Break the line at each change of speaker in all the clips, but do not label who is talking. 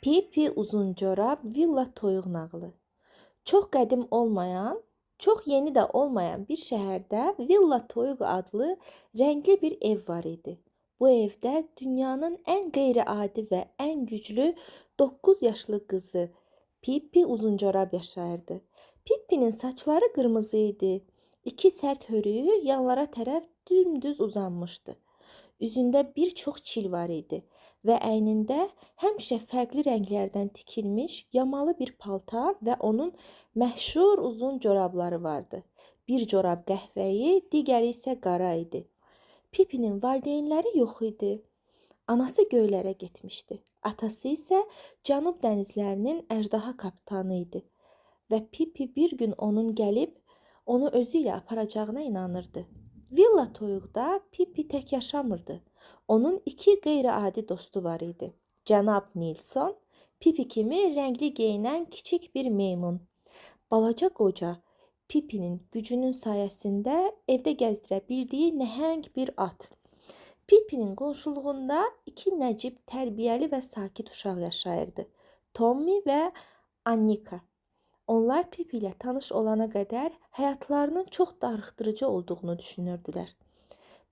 Pipi Uzuncorab Villa Toyuq nağılı. Çox qədim olmayan, çox yeni də olmayan bir şəhərdə Villa Toyuq adlı rəngli bir ev var idi. Bu evdə dünyanın ən qeyri-adi və ən güclü 9 yaşlı qızı Pipi Uzuncorab yaşayırdı. Pippinin saçları qırmızı idi. İki sərt hörüyü yanlara tərəf dümdüz uzanmışdı. Üzündə bir çox çil var idi və əynində həmişə fərqli rənglərdən tikilmiş yamalı bir paltar və onun məşhur uzun corabları vardı. Bir corab qəhvəyi, digəri isə qara idi. Pipinin valideynləri yox idi. Anası göylərə getmişdi. Atası isə cənub dənizlərinin əjdaha kapitanı idi. Və Pipi bir gün onun gəlib onu özü ilə aparacağına inanırdı. Villa Toyuqda Pipi tək yaşamırdı. Onun iki qeyri-adi dostu var idi. Cənab Nilson, Pipi kimi rəngli geyinən kiçik bir meymun. Balaca qoca Pipinin gücünün sayəsində evdə gəzdirə bildiyi nəhəng bir at. Pipinin qonşuluğunda iki nəcib, tərbiyəli və sakit uşaq yaşayırdı. Tommy və Annika. Onlar Pipi ilə tanış olana qədər həyatlarının çox darıxdırıcı olduğunu düşünürdülər.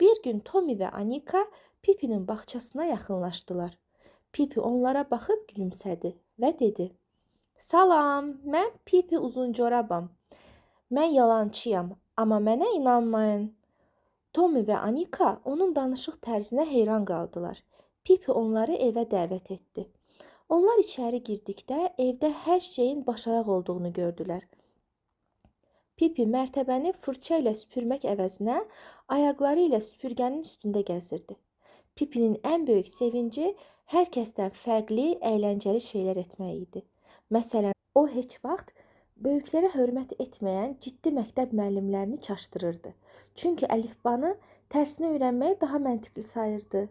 Bir gün Tommy və Annika Pipinin bağçasına yaxınlaşdılar. Pipi onlara baxıb gülümsədi və dedi: "Salam, mən Pipi Uzuncorabam. Mən yalançıyam, amma mənə inanmayın." Tommy və Annika onun danışıq tərzinə heyran qaldılar. Pipi onları evə dəvət etdi. Onlar içəri girdikdə evdə hər şeyin başayaq olduğunu gördülər. Pipi mərtəbəni fırça ilə süpürmək əvəzinə ayaqları ilə süpürgənin üstündə gəzirdi. Pipinin ən böyük sevinci hər kəsdən fərqli, əyləncəli şeylər etmək idi. Məsələn, o heç vaxt böyüklərə hörmət etməyən ciddi məktəb müəllimlərini çaşdırırdı. Çünki əlifbanı tərsinə öyrənməyi daha məntiqli sayırdı.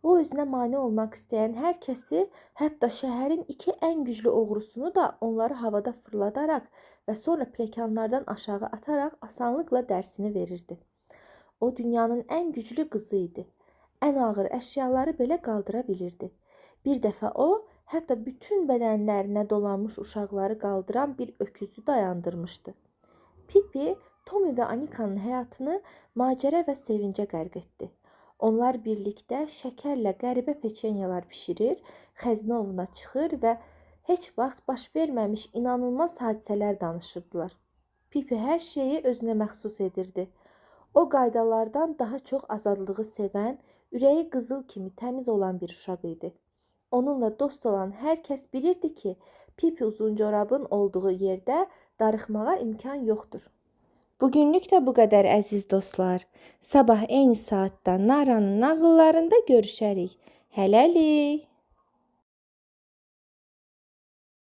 O özünə mane olmaq istəyən hər kəsi, hətta şəhərin iki ən güclü oğrusunu da onları havada fırladaraq və sonra pləkanlardan aşağı ataraq asanlıqla dərsini verirdi. O dünyanın ən güclü qızı idi. Ən ağır əşyaları belə qaldıra bilirdi. Bir dəfə o, hətta bütün bədənlərinə dolanmış uşaqları qaldıran bir öküzü dayandırmışdı. Pipi, Tommy və Annikanın həyatını macərə və sevincə qərq etdi. Onlar birlikdə şəkərlə qəribə peçenyalar bişirir, xəzinə ovuna çıxır və heç vaxt baş verməmiş inanılmaz hadisələr danışırdılar. Pipi hər şeyi özünə məxsus edirdi. O qaydalardan daha çox azadlığı sevən, ürəyi qızıl kimi təmiz olan bir uşaq idi. Onunla dost olan hər kəs bilirdi ki, Pipi Uzuncorabın olduğu yerdə darıxmağa imkan yoxdur. Bugünlük də bu qədər əziz dostlar. Sabah eyni saatda Naranın nağıllarında görüşərik. Hələlik.